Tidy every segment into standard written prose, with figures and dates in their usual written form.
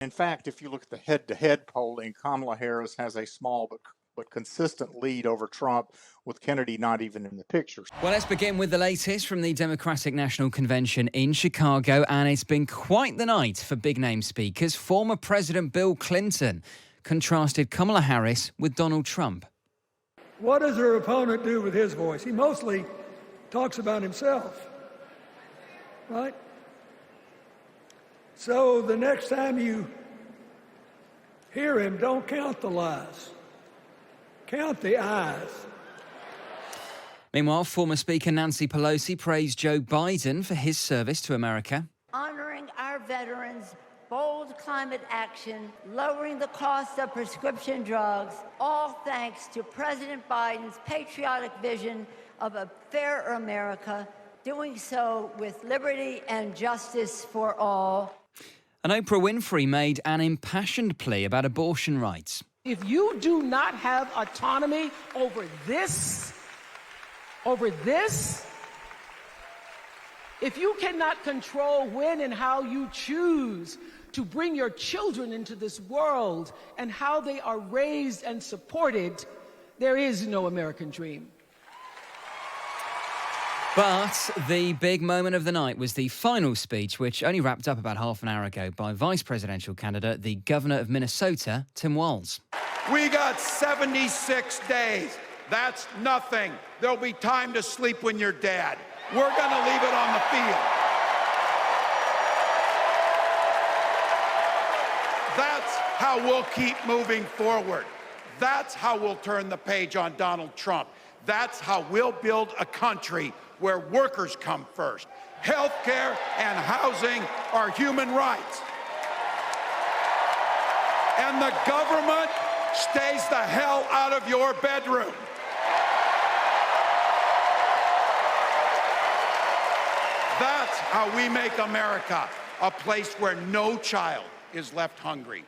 In fact, if you look at the head-to-head polling, Kamala Harris has a small but consistent lead over Trump, with Kennedy not even in the picture. Well, let's begin with the latest from the Democratic National Convention in Chicago, and it's been quite the night for big-name speakers. Former President Bill Clinton contrasted Kamala Harris with Donald Trump. What does her opponent do with his voice? He mostly talks about himself, right? So the next time you hear him, don't count the lies. Count the eyes. Meanwhile, former Speaker Nancy Pelosi praised Joe Biden for his service to America. Honoring our veterans, bold climate action, lowering the cost of prescription drugs, all thanks to President Biden's patriotic vision of a fairer America, doing so with liberty and justice for all. And Oprah Winfrey made an impassioned plea about abortion rights. If you do not have autonomy over this, if you cannot control when and how you choose to bring your children into this world and how they are raised and supported, there is no American dream. But the big moment of the night was the final speech, which only wrapped up about half an hour ago, by vice presidential candidate, the governor of Minnesota, Tim Walz. We got 76 days. That's nothing. There'll be time to sleep when you're dead. We're going to leave it on the field. That's how we'll keep moving forward. That's how we'll turn the page on Donald Trump. That's how we'll build a country where workers come first. Healthcare and housing are human rights. And the government stays the hell out of your bedroom. That's how we make America a place where no child is left hungry,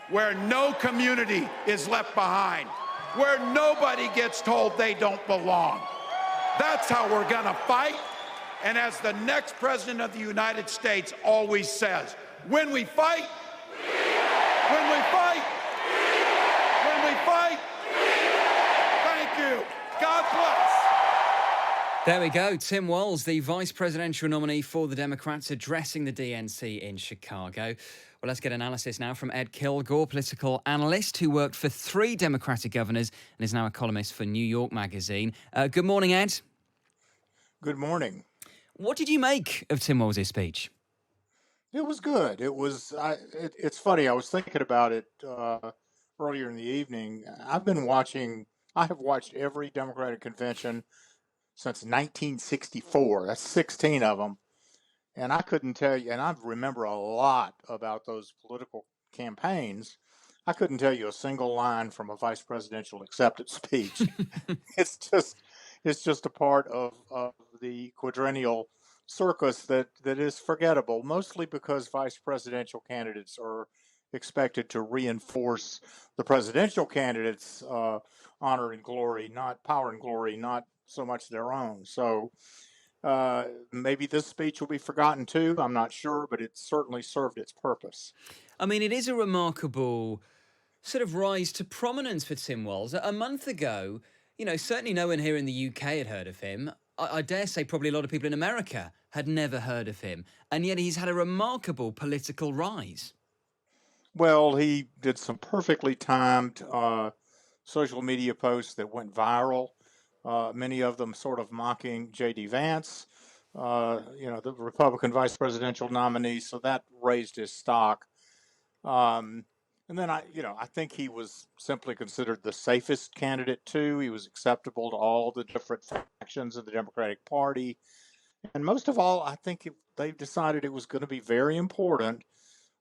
where no community is left behind, where nobody gets told they don't belong. That's how we're gonna fight. And as the next president of the United States always says, when we fight, when we fight, when we fight, thank you. God bless. There we go. Tim Walz, the vice presidential nominee for the Democrats, addressing the DNC in Chicago. Well, let's get analysis now from Ed Kilgore, political analyst who worked for 3 Democratic governors and is now a columnist for New York Magazine. Good morning, Ed. Good morning. What did you make of Tim Walz's speech? It was good. It's funny. I was thinking about it earlier in the evening. I have watched every Democratic convention since 1964. That's 16 of them. And I couldn't tell you, and I remember a lot about those political campaigns. I couldn't tell you a single line from a vice presidential acceptance speech. It's just a part of the quadrennial circus that is forgettable, mostly because vice presidential candidates are expected to reinforce the presidential candidates' honor and glory, not power and glory, not so much their own. So maybe this speech will be forgotten too. I'm not sure, but it certainly served its purpose. I mean, it is a remarkable sort of rise to prominence for Tim Walz. A month ago, certainly no one here in the UK had heard of him. I dare say probably a lot of people in America had never heard of him. And yet he's had a remarkable political rise. Well, he did some perfectly timed social media posts that went viral. Many of them sort of mocking J.D. Vance, the Republican vice presidential nominee. So that raised his stock. And then I think he was simply considered the safest candidate too. He was acceptable to all the different factions of the Democratic Party. And most of all, I think they've decided it was going to be very important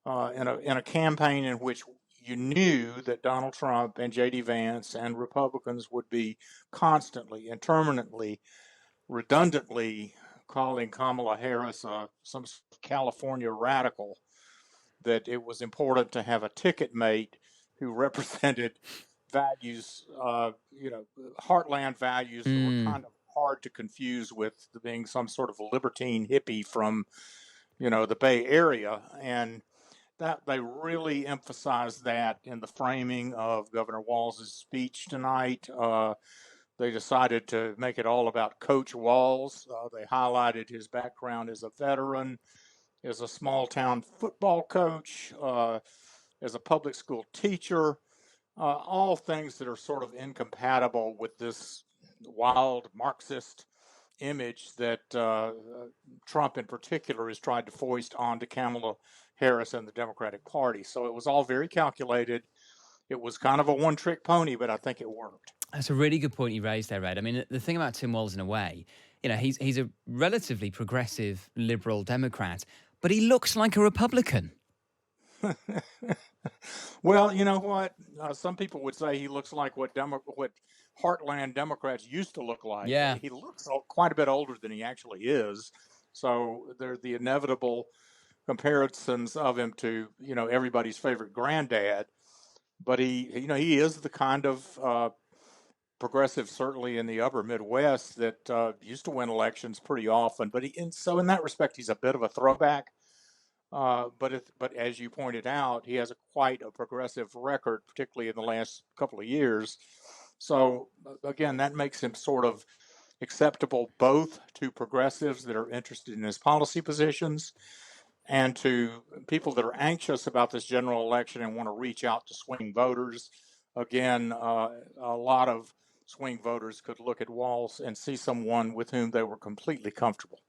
in a campaign in which you knew that Donald Trump and J.D. Vance and Republicans would be constantly and permanently, redundantly calling Kamala Harris some sort of California radical, that it was important to have a ticket mate who represented values, heartland values that were kind of hard to confuse with being some sort of libertine hippie from, the Bay Area. And that they really emphasized that in the framing of Governor Walz's speech tonight. They decided to make it all about Coach Walz. They highlighted his background as a veteran, as a small town football coach, as a public school teacher, all things that are sort of incompatible with this wild Marxist image that Trump in particular has tried to foist onto Kamala Harris and the Democratic Party. So it was all very calculated. It was kind of a one-trick pony, but I think it worked. That's a really good point you raised there, Ed. I mean, the thing about Tim Walz, in a way, he's a relatively progressive liberal Democrat, but he looks like a Republican. Well, you know what? Some people would say he looks like what heartland Democrats used to look like. Yeah. He looks quite a bit older than he actually is. So there's the inevitable comparisons of him to, everybody's favorite granddad. But he is the kind of progressive, certainly in the upper Midwest, that used to win elections pretty often. But so in that respect, he's a bit of a throwback. But as you pointed out, he has quite a progressive record, particularly in the last couple of years. So again, that makes him sort of acceptable both to progressives that are interested in his policy positions and to people that are anxious about this general election and want to reach out to swing voters. Again, a lot of swing voters could look at Walz and see someone with whom they were completely comfortable.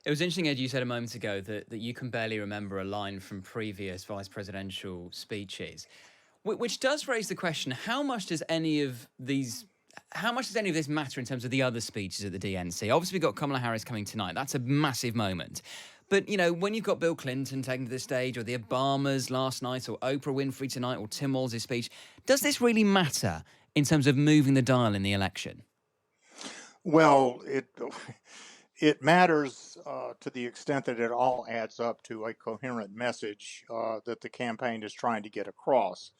It was interesting, Ed, you said a moment ago that you can barely remember a line from previous vice presidential speeches, which does raise the question, how much does any of this matter in terms of the other speeches at the DNC? Obviously, we've got Kamala Harris coming tonight. That's a massive moment. But, when you've got Bill Clinton taking to the stage, or the Obamas last night, or Oprah Winfrey tonight, or Tim Walz's speech, does this really matter in terms of moving the dial in the election? Well, it matters to the extent that it all adds up to a coherent message that the campaign is trying to get across.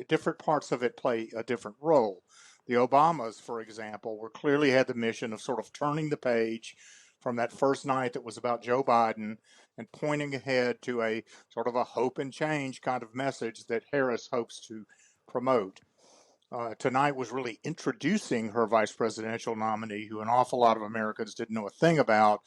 Different parts of it play a different role. The Obamas, for example, clearly had the mission of sort of turning the page from that first night that was about Joe Biden and pointing ahead to a sort of a hope and change kind of message that Harris hopes to promote. Tonight was really introducing her vice presidential nominee, who an awful lot of Americans didn't know a thing about,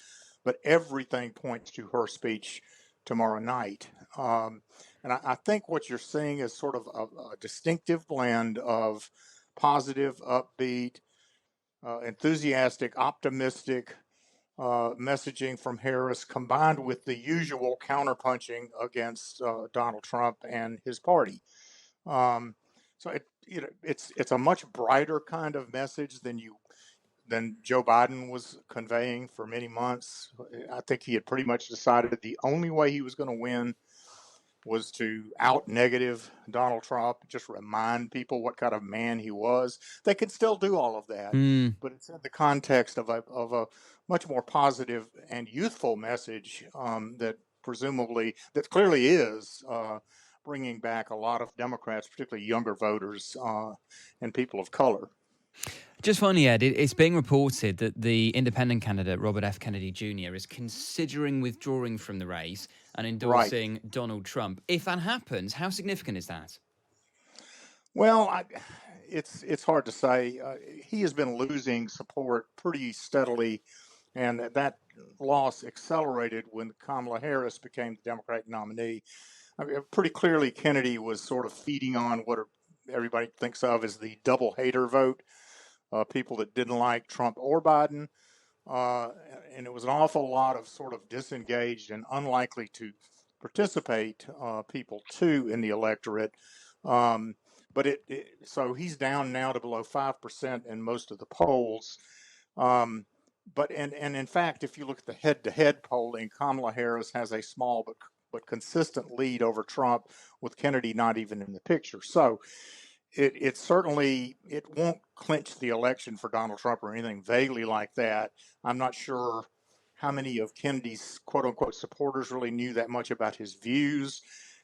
but everything points to her speech tomorrow night. And I think what you're seeing is sort of a distinctive blend of positive, upbeat, enthusiastic, optimistic messaging from Harris, combined with the usual counterpunching against Donald Trump and his party. So it's a much brighter kind of message than Joe Biden was conveying for many months. I think he had pretty much decided the only way he was going to win was to out negative Donald Trump, just remind people what kind of man he was. They could still do all of that, but it's in the context of a much more positive and youthful message that clearly is bringing back a lot of Democrats, particularly younger voters and people of color. Just finally, Ed, it's being reported that the independent candidate, Robert F. Kennedy Jr., is considering withdrawing from the race and endorsing Donald Trump. If that happens, how significant is that? Well, it's hard to say. He has been losing support pretty steadily, and that loss accelerated when Kamala Harris became the Democratic nominee. I mean, pretty clearly, Kennedy was sort of feeding on what everybody thinks of as the double hater vote. People that didn't like Trump or Biden, and it was an awful lot of sort of disengaged and unlikely to participate people too in the electorate. But so he's down now to below 5% in most of the polls. But in fact, if you look at the head-to-head polling, Kamala Harris has a small but consistent lead over Trump, with Kennedy not even in the picture. So it certainly won't clinch the election for Donald Trump or anything vaguely like that. I'm not sure how many of Kennedy's quote unquote supporters really knew that much about his views,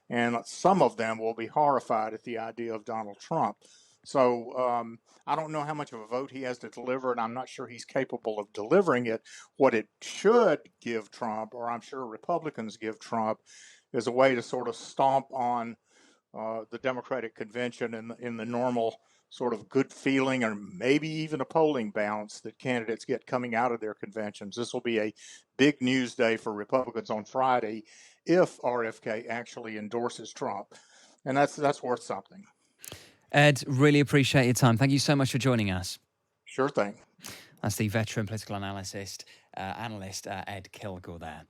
and some of them will be horrified at the idea of Donald Trump. So I don't know how much of a vote he has to deliver, and I'm not sure he's capable of delivering it. What it should give Trump, or I'm sure Republicans give Trump, as a way to sort of stomp on the Democratic convention in the normal sort of good feeling or maybe even a polling bounce that candidates get coming out of their conventions. This will be a big news day for Republicans on Friday if RFK actually endorses Trump. And that's worth something. Ed, really appreciate your time. Thank you so much for joining us. Sure thing. That's the veteran political analyst Ed Kilgore there.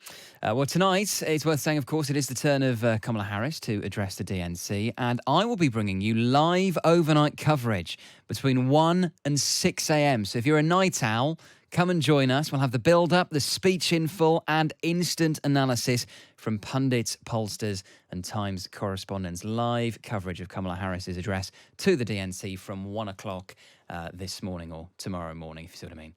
Well, tonight, it's worth saying, of course, it is the turn of Kamala Harris to address the DNC, and I will be bringing you live overnight coverage between 1 and 6 a.m. So if you're a night owl, come and join us. We'll have the build-up, the speech in full, and instant analysis from pundits, pollsters, and Times correspondents. Live coverage of Kamala Harris's address to the DNC from 1 o'clock this morning or tomorrow morning, if you see what I mean.